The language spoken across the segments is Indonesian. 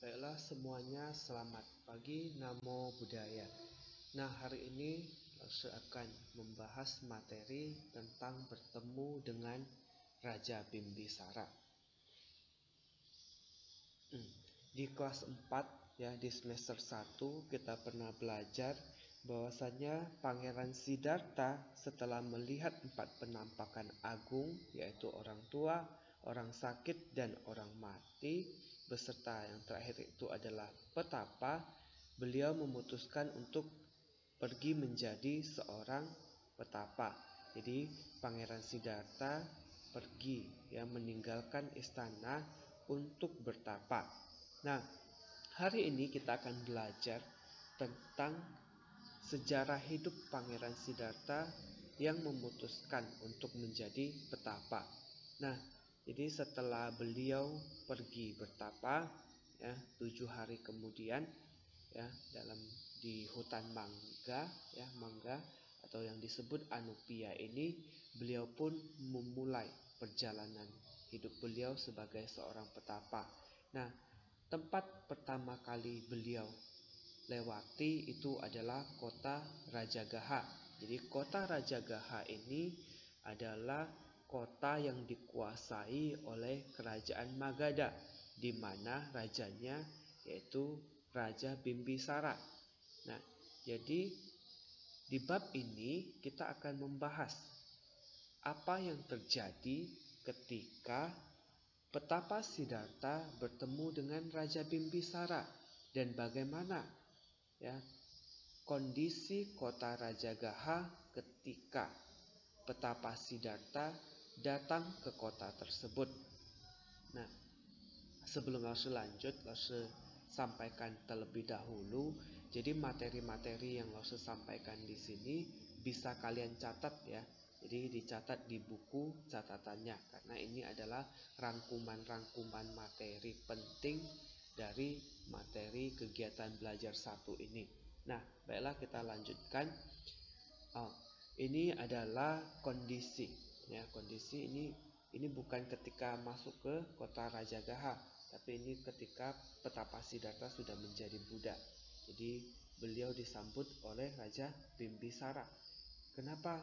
Baiklah semuanya, selamat pagi, namo buddhaya. Nah, hari ini saya akan membahas materi tentang bertemu dengan Raja Bimbisara. Di kelas 4 ya, di semester 1 kita pernah belajar bahwasanya Pangeran Siddhartha setelah melihat 4 penampakan agung, yaitu orang tua, orang sakit, dan orang mati, beserta yang terakhir itu adalah petapa, beliau memutuskan untuk pergi menjadi seorang petapa. Jadi Pangeran Siddhartha pergi ya, meninggalkan istana untuk bertapa. Nah, hari ini kita akan belajar tentang sejarah hidup Pangeran Siddhartha yang memutuskan untuk menjadi petapa. Nah, jadi setelah beliau pergi bertapa ya, 7 hari kemudian ya, di hutan mangga ya, mangga atau yang disebut Anupia ini, beliau pun memulai perjalanan hidup beliau sebagai seorang petapa. Nah, tempat pertama kali beliau lewati itu adalah kota Rajagaha. Jadi kota Rajagaha ini adalah kota yang dikuasai oleh kerajaan Magadha, di mana rajanya yaitu Raja Bimbisara. Nah, jadi di bab ini kita akan membahas apa yang terjadi ketika petapa Siddhartha bertemu dengan Raja Bimbisara dan bagaimana ya kondisi kota Rajagaha ketika petapa Siddhartha datang ke kota tersebut. Nah, sebelum langsung lanjut, langsung sampaikan terlebih dahulu. Jadi materi-materi yang langsung sampaikan di sini bisa kalian catat ya. Jadi dicatat di buku catatannya, karena ini adalah rangkuman-rangkuman materi penting dari materi kegiatan belajar 1 ini. Nah, baiklah kita lanjutkan. Ini adalah kondisi ya. Kondisi ini bukan ketika masuk ke kota Rajagaha, tapi ini ketika petapa Siddhartha sudah menjadi Buddha. Jadi beliau disambut oleh Raja Bimbisara. Kenapa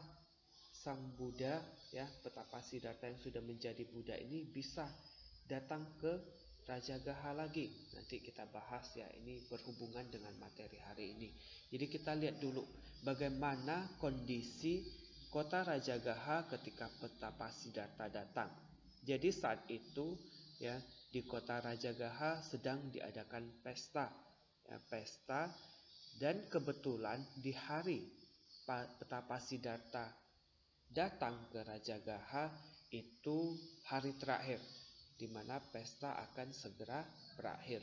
sang Buddha ya, petapa Siddhartha yang sudah menjadi Buddha ini bisa datang ke Rajagaha lagi? Nanti kita bahas ya, ini berhubungan dengan materi hari ini. Jadi kita lihat dulu bagaimana kondisi kota Rajagaha ketika petapa Siddhartha datang. Jadi saat itu ya, di kota Rajagaha sedang diadakan pesta ya, pesta, dan kebetulan di hari petapa Siddhartha datang ke Rajagaha itu hari terakhir di mana pesta akan segera berakhir.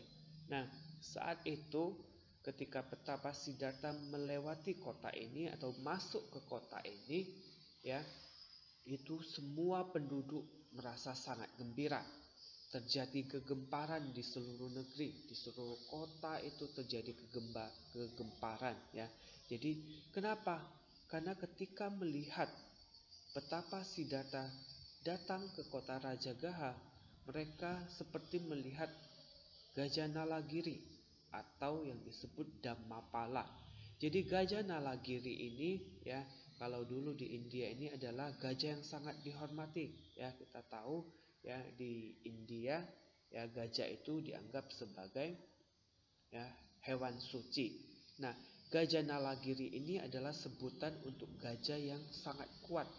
Nah, saat itu ketika petapa Siddhartha melewati kota ini atau masuk ke kota ini ya, itu semua penduduk merasa sangat gembira. Terjadi kegemparan di seluruh negeri, di seluruh kota itu terjadi kegemparan ya. Jadi kenapa? Karena ketika melihat petapa Siddhartha datang ke kota Rajagaha, mereka seperti melihat Gajah Nalagiri atau yang disebut Dhammapala. Jadi Gajah Nalagiri ini ya, kalau dulu di India ini adalah gajah yang sangat dihormati ya. Kita tahu ya, di India ya, gajah itu dianggap sebagai ya hewan suci. Nah, Gajah Nalagiri ini adalah sebutan untuk gajah yang sangat kuat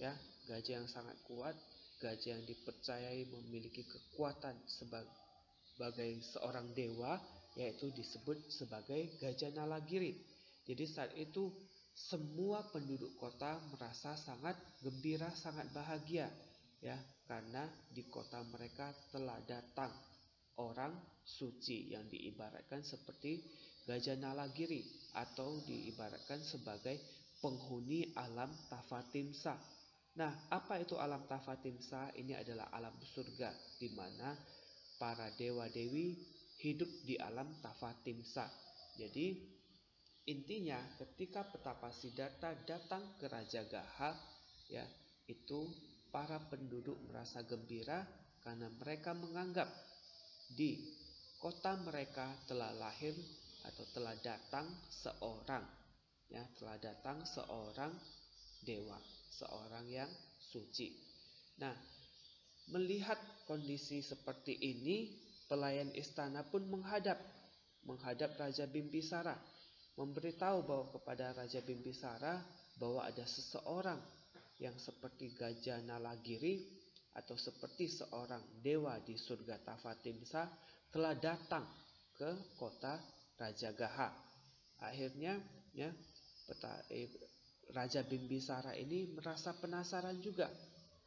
ya, gajah yang sangat kuat, gajah yang dipercayai memiliki kekuatan sebagai seorang dewa, yaitu disebut sebagai Gajah Nalagiri. Jadi saat itu semua penduduk kota merasa sangat gembira, sangat bahagia ya, karena di kota mereka telah datang orang suci yang diibaratkan seperti Gajah Nalagiri atau diibaratkan sebagai penghuni alam Tafatimsa. Nah, apa itu alam Tafatimsa? Ini adalah alam surga di mana para dewa-dewi hidup di alam Tafatimsa. Jadi intinya ketika petapa Siddhartha datang ke Rajagaha ya, itu para penduduk merasa gembira karena mereka menganggap di kota mereka telah lahir atau telah datang seorang, ya, telah datang seorang dewa, seorang yang suci. Nah, melihat kondisi seperti ini, pelayan istana pun menghadap Raja Bimbisara, memberitahu bahwa kepada Raja Bimbisara bahwa ada seseorang yang seperti Gajah Nalagiri atau seperti seorang dewa di surga Tavatimsa telah datang ke kota Rajagaha. Akhirnya, ya, Raja Bimbisara ini merasa penasaran juga.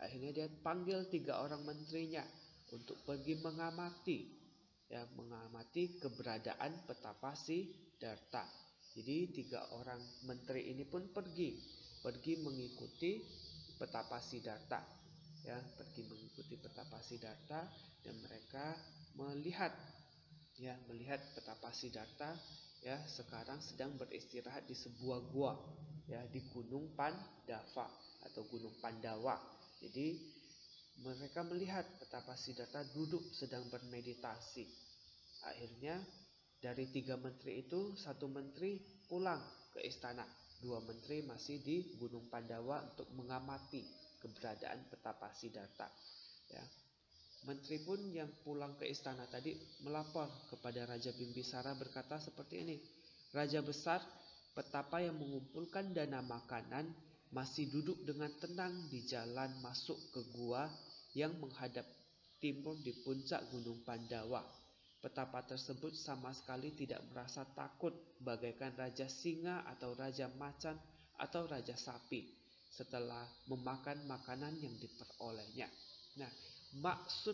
Akhirnya dia panggil 3 orang menterinya untuk pergi mengamati keberadaan petapa Siddhartha. Jadi 3 orang menteri ini pun pergi mengikuti petapa Siddhartha, ya, pergi mengikuti petapa Siddhartha, dan mereka melihat petapa Siddhartha, ya, sekarang sedang beristirahat di sebuah gua, ya, di Gunung Pandava atau Gunung Pandawa. Jadi mereka melihat petapa Siddhartha duduk sedang bermeditasi. Akhirnya dari 3 menteri itu, 1 menteri pulang ke istana, 2 menteri masih di Gunung Pandawa untuk mengamati keberadaan petapa Siddhartha, ya. Menteri pun yang pulang ke istana tadi melapor kepada Raja Bimbisara berkata seperti ini, Raja besar, petapa yang mengumpulkan dana makanan masih duduk dengan tenang di jalan masuk ke gua yang menghadap timur di puncak Gunung Pandawa. Petapa tersebut sama sekali tidak merasa takut bagaikan Raja Singa atau Raja Macan atau Raja Sapi setelah memakan makanan yang diperolehnya. Nah, maksud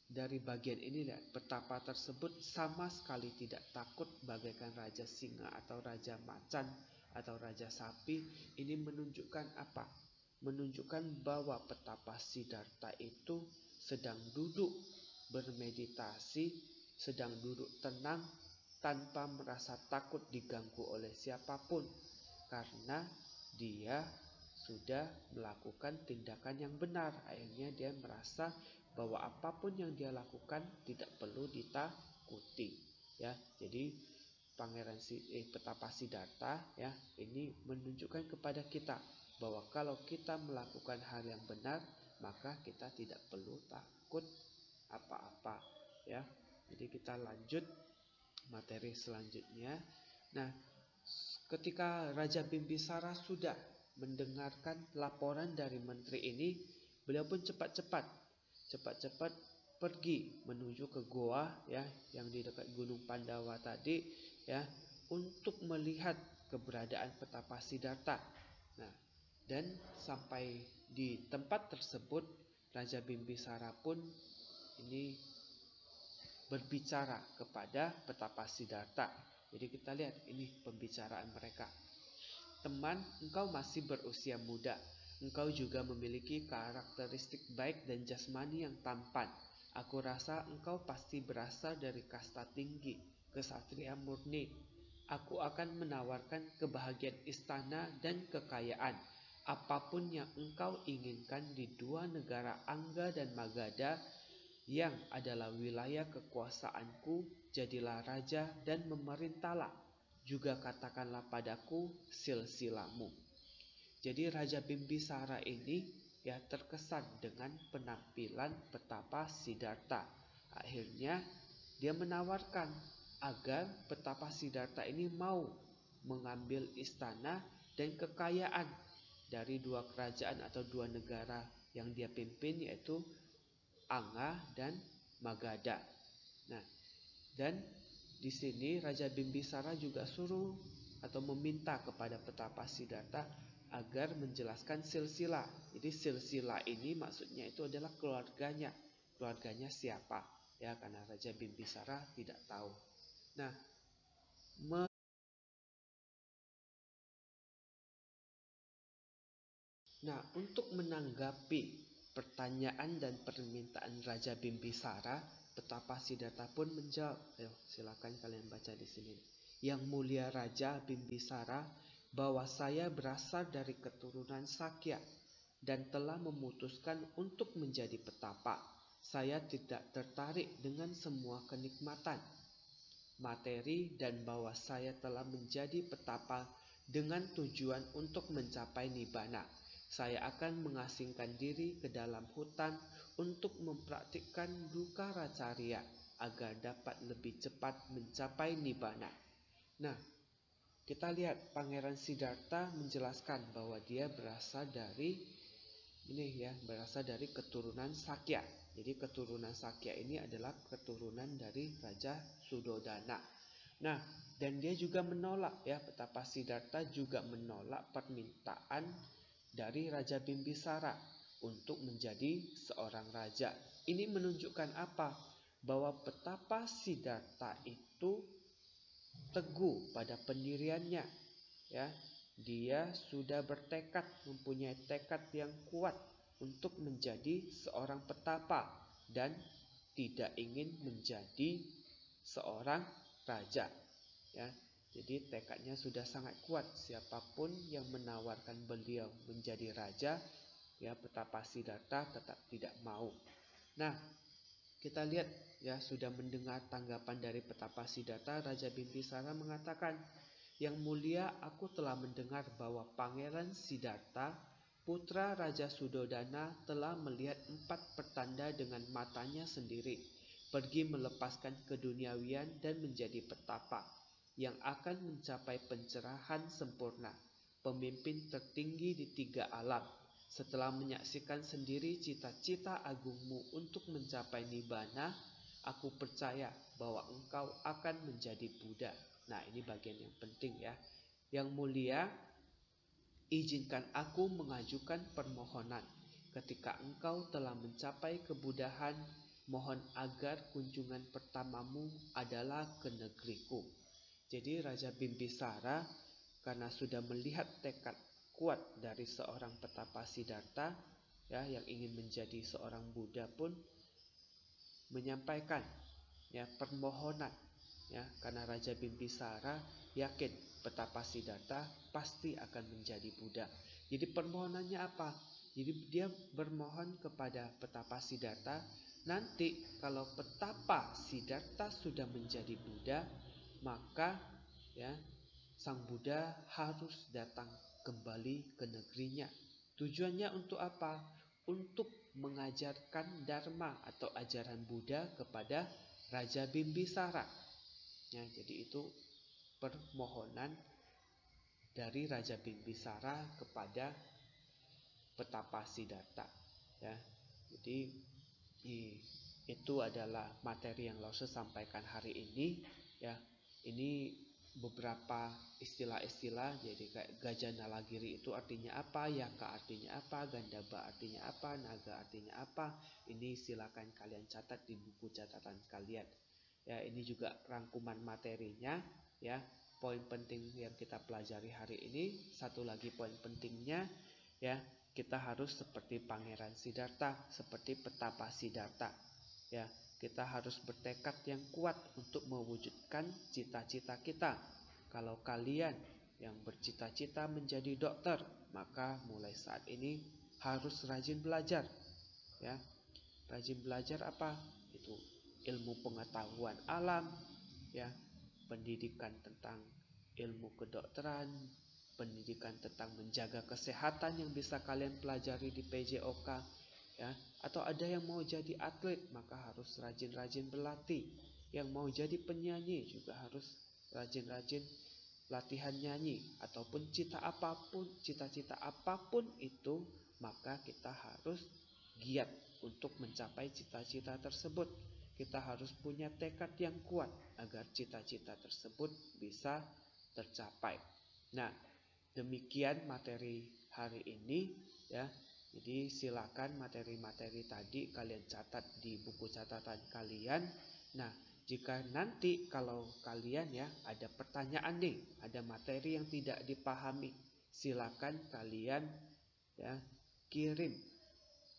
dari bagian ini, petapa tersebut sama sekali tidak takut bagaikan Raja Singa atau Raja Macan atau Raja Sapi. Ini menunjukkan apa? Menunjukkan bahwa petapa Siddhartha itu sedang duduk bermeditasi, sedang duduk tenang tanpa merasa takut diganggu oleh siapapun, karena dia sudah melakukan tindakan yang benar. Akhirnya dia merasa bahwa apapun yang dia lakukan tidak perlu ditakuti, ya. Jadi petapa Siddhartha, ya, ini menunjukkan kepada kita bahwa kalau kita melakukan hal yang benar, maka kita tidak perlu takut apa-apa, ya. Jadi kita lanjut materi selanjutnya. Nah, ketika Raja Bimbisara sudah mendengarkan laporan dari menteri ini, beliau pun cepat-cepat pergi menuju ke goa, ya, yang di dekat Gunung Pandawa tadi, ya, untuk melihat keberadaan petapa Siddhartha. Nah, dan sampai di tempat tersebut, Raja Bimbisara pun ini berbicara kepada petapa Siddhartha. Jadi kita lihat ini pembicaraan mereka. Teman, engkau masih berusia muda. Engkau juga memiliki karakteristik baik dan jasmani yang tampan. Aku rasa engkau pasti berasal dari kasta tinggi, kesatria murni. Aku akan menawarkan kebahagiaan istana dan kekayaan. Apapun yang engkau inginkan di 2 negara Angga dan Magadha yang adalah wilayah kekuasaanku, jadilah raja dan memerintahlah. Juga katakanlah padaku silsilamu. Jadi Raja Bimbisara ini, ya, terkesan dengan penampilan petapa Siddhartha. Akhirnya dia menawarkan agar petapa Siddhartha ini mau mengambil istana dan kekayaan dari 2 kerajaan atau 2 negara yang dia pimpin, yaitu Anga dan Magadha. Nah, dan di sini Raja Bimbisara juga suruh atau meminta kepada petapa Siddhartha agar menjelaskan silsilah. Jadi silsilah ini maksudnya itu adalah keluarganya. Keluarganya siapa? Ya, karena Raja Bimbisara tidak tahu. Nah, untuk menanggapi pertanyaan dan permintaan Raja Bimbisara, petapa Siddhartha pun menjawab. Ayo, silakan kalian baca di sini. Yang mulia Raja Bimbisara, bahwa saya berasal dari keturunan Sakya dan telah memutuskan untuk menjadi petapa. Saya tidak tertarik dengan semua kenikmatan materi dan bahwa saya telah menjadi petapa dengan tujuan untuk mencapai nibbana. Saya akan mengasingkan diri ke dalam hutan untuk mempraktikkan dukkha carya agar dapat lebih cepat mencapai nibbana. Nah, kita lihat Pangeran Siddhartha menjelaskan bahwa dia berasal dari keturunan Sakya. Jadi keturunan Sakya ini adalah keturunan dari Raja Suddhodana. Nah, dan dia juga menolak, Petapa Siddhartha juga menolak permintaan dari Raja Bimbisara untuk menjadi seorang raja. Ini menunjukkan apa? Bahwa Petapa Siddhartha itu teguh pada pendiriannya, Dia sudah bertekad, mempunyai tekad yang kuat untuk menjadi seorang petapa dan tidak ingin menjadi seorang raja, Jadi tekadnya sudah sangat kuat. Siapapun yang menawarkan beliau menjadi raja, Petapa Siddhartha tetap tidak mau. Nah, kita lihat sudah mendengar tanggapan dari Petapa Siddhartha. Raja Bimbisara mengatakan, "Yang mulia, aku telah mendengar bahwa Pangeran Siddhartha, putra Raja Suddhodana, telah melihat 4 pertanda dengan matanya sendiri, pergi melepaskan keduniawian dan menjadi petapa yang akan mencapai pencerahan sempurna, pemimpin tertinggi di 3 alam. Setelah menyaksikan sendiri cita-cita agungmu untuk mencapai nibbana, aku percaya bahwa engkau akan menjadi Buddha." Nah, ini bagian yang penting, Yang mulia, izinkan aku mengajukan permohonan. Ketika engkau telah mencapai kebudahan, mohon agar kunjungan pertamamu adalah ke negeriku. Jadi Raja Bimbisara karena sudah melihat tekad kuat dari seorang Petapa Siddhartha, yang ingin menjadi seorang Buddha pun menyampaikan permohonan, karena Raja Bimbisara yakin Petapa Siddhartha pasti akan menjadi Buddha. Jadi permohonannya apa? Jadi dia bermohon kepada Petapa Siddhartha, nanti kalau Petapa Siddhartha sudah menjadi Buddha, maka Sang Buddha harus datang kembali ke negerinya. Tujuannya untuk apa? Untuk mengajarkan Dharma atau ajaran Buddha kepada Raja Bimbisara. Jadi itu permohonan dari Raja Bimbisara kepada Petapa Siddhartha. Jadi itu adalah materi yang Lao Tzu sampaikan hari ini. Ini beberapa istilah-istilah. Jadi kayak Gajah Nalagiri itu artinya apa, Yaka artinya apa, Gandaba artinya apa, Naga artinya apa. Ini silakan kalian catat di buku catatan kalian. Ini juga rangkuman materinya, Poin penting yang kita pelajari hari ini. Satu lagi poin pentingnya, kita harus seperti Pangeran Siddhartha, seperti Petapa Siddhartha, Kita harus bertekad yang kuat untuk mewujudkan cita-cita kita. Kalau kalian yang bercita-cita menjadi dokter, maka mulai saat ini harus rajin belajar. Rajin belajar apa? Itu ilmu pengetahuan alam, pendidikan tentang ilmu kedokteran, pendidikan tentang menjaga kesehatan yang bisa kalian pelajari di PJOK. Atau ada yang mau jadi atlet, maka harus rajin-rajin berlatih. Yang mau jadi penyanyi juga harus rajin-rajin latihan nyanyi. Ataupun cita-cita apapun itu, maka kita harus giat untuk mencapai cita-cita tersebut. Kita harus punya tekad yang kuat agar cita-cita tersebut bisa tercapai. Nah, demikian materi hari ini, Jadi silakan materi-materi tadi kalian catat di buku catatan kalian. Nah, jika nanti kalau kalian ada pertanyaan nih, ada materi yang tidak dipahami, silakan kalian kirim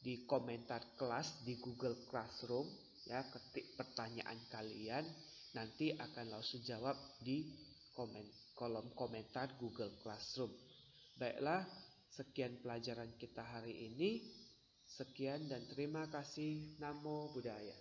di komentar kelas di Google Classroom, ketik pertanyaan kalian, nanti akan langsung jawab di kolom komentar Google Classroom. Baiklah, sekian pelajaran kita hari ini. Sekian dan terima kasih. Namo Buddhaya.